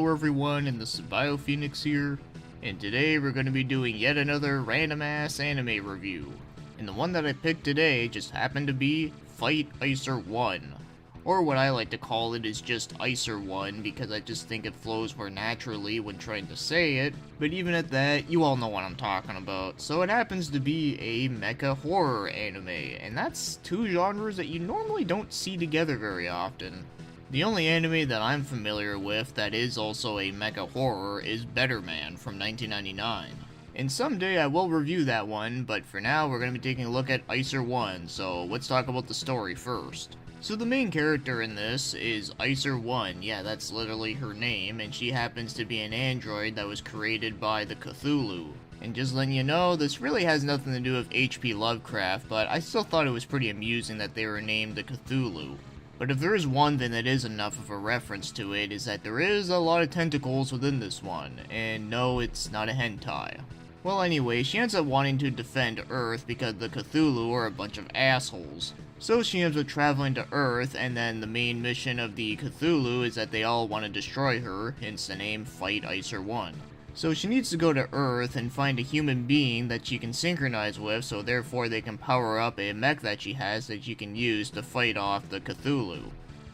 Hello everyone, and this is BioPhoenix here, and today we're going to be doing yet another random ass anime review. And the one that I picked today just happened to be Fight Iczer 1. Or what I like to call it is just Iczer 1, because I just think it flows more naturally when trying to say it. But even at that, you all know what I'm talking about. So it happens to be a mecha horror anime, and that's two genres that you normally don't see together very often. The only anime that I'm familiar with that is also a mecha horror is Better Man from 1999. And someday I will review that one, but for now we're going to be taking a look at Iczer 1, so let's talk about the story first. So the main character in this is Iczer 1, yeah, that's literally her name, and she happens to be an android that was created by the Cthulhu. And just letting you know, this really has nothing to do with H.P. Lovecraft, but I still thought it was pretty amusing that they were named the Cthulhu. But if there is one thing that is enough of a reference to it, is that there is a lot of tentacles within this one, and no, it's not a hentai. Well anyway, she ends up wanting to defend Earth because the Cthulhu are a bunch of assholes. So she ends up traveling to Earth, and then the main mission of the Cthulhu is that they all want to destroy her, hence the name Fight Iczer 1. So she needs to go to Earth and find a human being that she can synchronize with, so therefore they can power up a mech that she has that she can use to fight off the Cthulhu.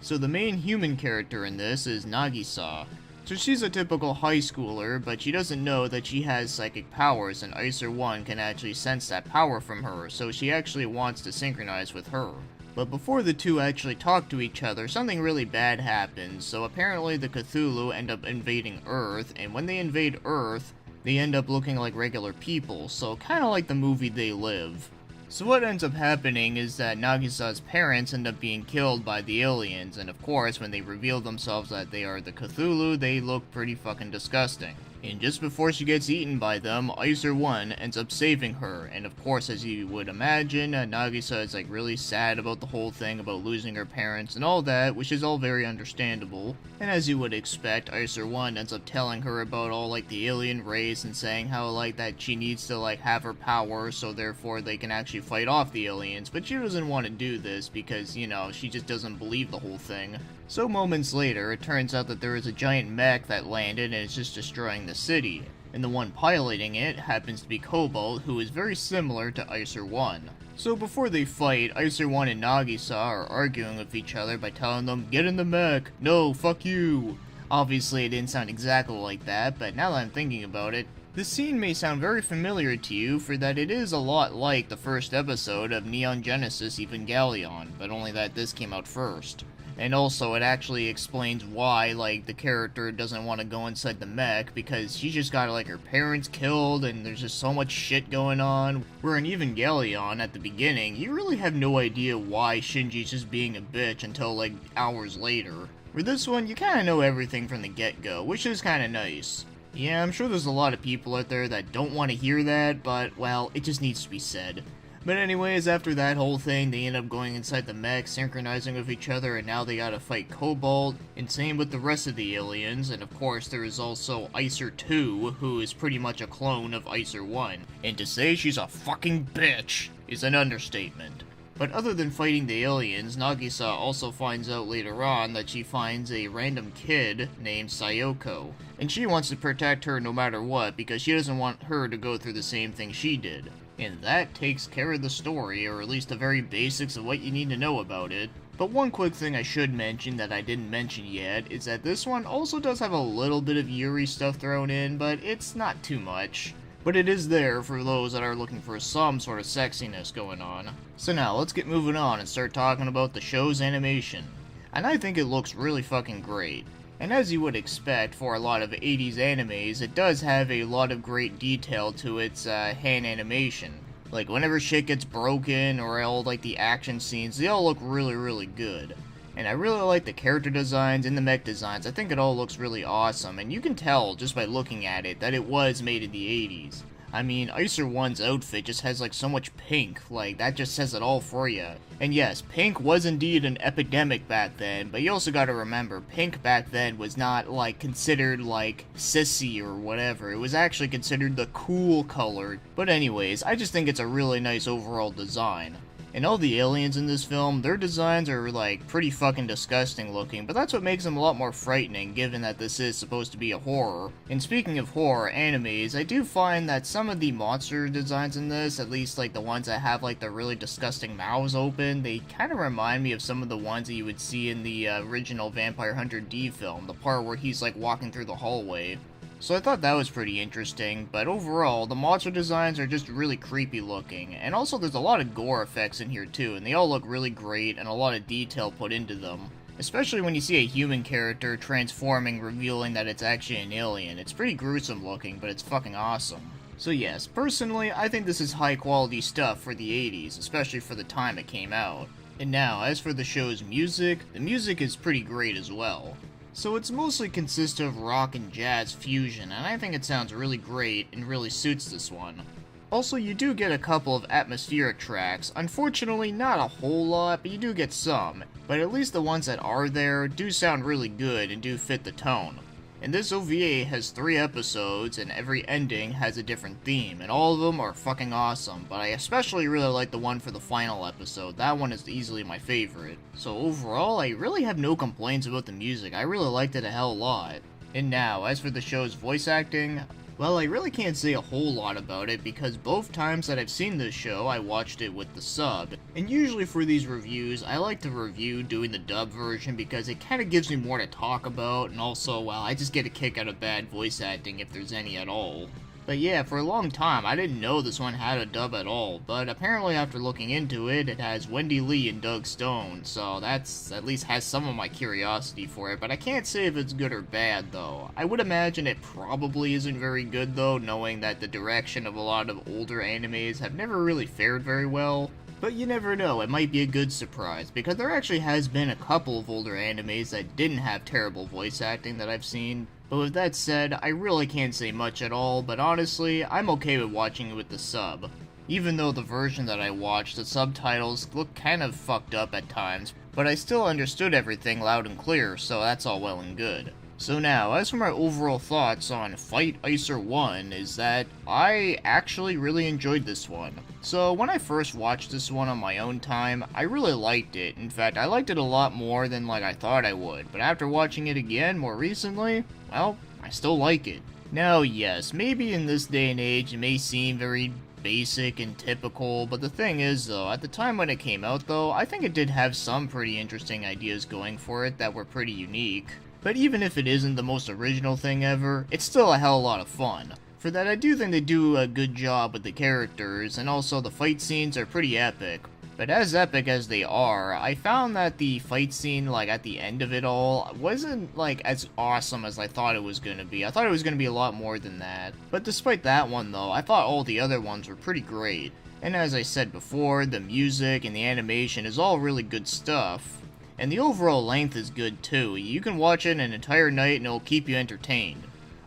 So the main human character in this is Nagisa. So she's a typical high schooler, but she doesn't know that she has psychic powers, and Iczer 1 can actually sense that power from her, so she actually wants to synchronize with her. But before the two actually talk to each other, something really bad happens, so apparently the Cthulhu end up invading Earth, and when they invade Earth, they end up looking like regular people, so kinda like the movie They Live. So what ends up happening is that Nagisa's parents end up being killed by the aliens, and of course when they reveal themselves that they are the Cthulhu, they look pretty fucking disgusting. And just before she gets eaten by them, Iczer 1 ends up saving her, and of course, as you would imagine, Nagisa is like really sad about the whole thing about losing her parents and all that, which is all very understandable. And as you would expect, Iczer 1 ends up telling her about all like the alien race and saying how like that she needs to like have her power so therefore they can actually fight off the aliens, but she doesn't want to do this because, you know, she just doesn't believe the whole thing. So moments later, it turns out that there is a giant mech that landed and is just destroying the city, and the one piloting it happens to be Cobalt, who is very similar to Iczer 1. So before they fight, Iczer 1 and Nagisa are arguing with each other by telling them, "Get in the mech! No, fuck you!" Obviously it didn't sound exactly like that, but now that I'm thinking about it, this scene may sound very familiar to you for that it is a lot like the first episode of Neon Genesis Evangelion, but only that this came out first. And also, it actually explains why, like, the character doesn't want to go inside the mech, because she just got, like, her parents killed, and there's just so much shit going on. Where in Evangelion, at the beginning, you really have no idea why Shinji's just being a bitch until, like, hours later. For this one, you kinda know everything from the get-go, which is kinda nice. Yeah, I'm sure there's a lot of people out there that don't want to hear that, but, well, it just needs to be said. But anyways, after that whole thing, they end up going inside the mech, synchronizing with each other, and now they gotta fight Cobalt, and same with the rest of the aliens, and of course there is also Iczer 2, who is pretty much a clone of Iczer 1. And to say she's a fucking bitch is an understatement. But other than fighting the aliens, Nagisa also finds out later on that she finds a random kid named Sayoko, and she wants to protect her no matter what because she doesn't want her to go through the same thing she did. And that takes care of the story, or at least the very basics of what you need to know about it. But one quick thing I should mention that I didn't mention yet is that this one also does have a little bit of Yuri stuff thrown in, but it's not too much. But it is there for those that are looking for some sort of sexiness going on. So now, let's get moving on and start talking about the show's animation. And I think it looks really fucking great. And as you would expect for a lot of 80s animes, it does have a lot of great detail to its hand animation. Like whenever shit gets broken or all like the action scenes, they all look really good. And I really like the character designs and the mech designs. I think it all looks really awesome, and you can tell just by looking at it that it was made in the 80s. I mean, Iczer 1's outfit just has like so much pink, like that just says it all for you. And yes, pink was indeed an epidemic back then, but you also gotta remember, pink back then was not like considered like sissy or whatever, it was actually considered the cool color. But anyways, I just think it's a really nice overall design. And all the aliens in this film, their designs are like pretty fucking disgusting looking, but that's what makes them a lot more frightening given that this is supposed to be a horror. And speaking of horror animes, I do find that some of the monster designs in this, at least like the ones that have like the really disgusting mouths open, they kind of remind me of some of the ones that you would see in the original Vampire Hunter D film, the part where he's like walking through the hallway. So I thought that was pretty interesting, but overall, the monster designs are just really creepy looking, and also there's a lot of gore effects in here too, and they all look really great and a lot of detail put into them. Especially when you see a human character transforming, revealing that it's actually an alien. It's pretty gruesome looking, but it's fucking awesome. So yes, personally, I think this is high quality stuff for the 80s, especially for the time it came out. And now, as for the show's music, the music is pretty great as well. So it's mostly consists of rock and jazz fusion, and I think it sounds really great and really suits this one. Also, you do get a couple of atmospheric tracks, unfortunately not a whole lot, but you do get some, but at least the ones that are there do sound really good and do fit the tone. And this OVA has 3 episodes, and every ending has a different theme, and all of them are fucking awesome, but I especially really like the one for the final episode. That one is easily my favorite. So overall, I really have no complaints about the music. I really liked it a hell of a lot. And now, as for the show's voice acting, well, I really can't say a whole lot about it because both times that I've seen this show, I watched it with the sub. And usually for these reviews, I like to review doing the dub version because it kind of gives me more to talk about, and also, well, I just get a kick out of bad voice acting if there's any at all. But yeah, for a long time, I didn't know this one had a dub at all, but apparently after looking into it, it has Wendy Lee and Doug Stone, so that's at least has some of my curiosity for it, but I can't say if it's good or bad, though. I would imagine it probably isn't very good, though, knowing that the direction of a lot of older animes have never really fared very well. But you never know, it might be a good surprise, because there actually has been a couple of older animes that didn't have terrible voice acting that I've seen. But with that said, I really can't say much at all, but honestly, I'm okay with watching it with the sub. Even though the version that I watched, the subtitles look kind of fucked up at times, but I still understood everything loud and clear, so that's all well and good. So now, as for my overall thoughts on Fight Iczer 1, is that I actually really enjoyed this one. So when I first watched this one on my own time, I really liked it. In fact, I liked it a lot more than like I thought I would, but after watching it again more recently, well, I still like it. Now yes, maybe in this day and age it may seem very basic and typical, but the thing is though, at the time when it came out though, I think it did have some pretty interesting ideas going for it that were pretty unique. But even if it isn't the most original thing ever, it's still a hell of a lot of fun. For that, I do think they do a good job with the characters, and also the fight scenes are pretty epic. But as epic as they are, I found that the fight scene, like, at the end of it all, wasn't, like, as awesome as I thought it was gonna be. I thought it was gonna be a lot more than that. But despite that one, though, I thought all the other ones were pretty great. And as I said before, the music and the animation is all really good stuff. And the overall length is good too. You can watch it an entire night and it'll keep you entertained.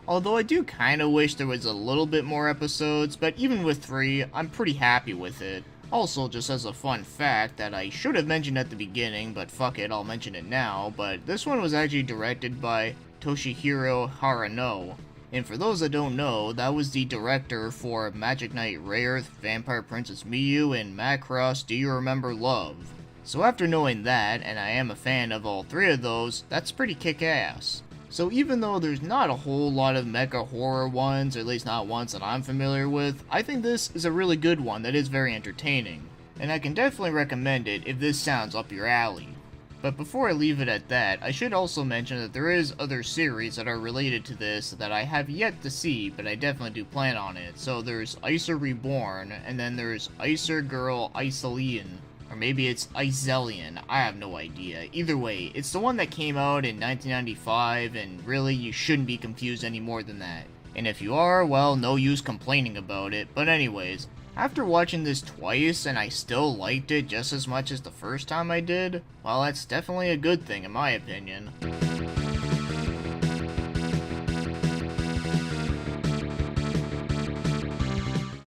Although I do kinda wish there was a little bit more episodes, but even with 3, I'm pretty happy with it. Also, just as a fun fact that I should have mentioned at the beginning, but fuck it, I'll mention it now, but this one was actually directed by Toshihiro Harano. And for those that don't know, that was the director for Magic Knight Rayearth, Vampire Princess Miyu, and Macross Do You Remember Love? So after knowing that, and I am a fan of all 3 of those, that's pretty kick-ass. So even though there's not a whole lot of mecha horror ones, or at least not ones that I'm familiar with, I think this is a really good one that is very entertaining. And I can definitely recommend it if this sounds up your alley. But before I leave it at that, I should also mention that there is other series that are related to this that I have yet to see, but I definitely do plan on it. So there's Iczer Reborn, and then there's Iczer Girl Icelian. Or maybe it's Icelian, I have no idea. Either way, it's the one that came out in 1995, and really, you shouldn't be confused any more than that. And if you are, well, no use complaining about it. But anyways, after watching this twice and I still liked it just as much as the first time I did, well, that's definitely a good thing in my opinion.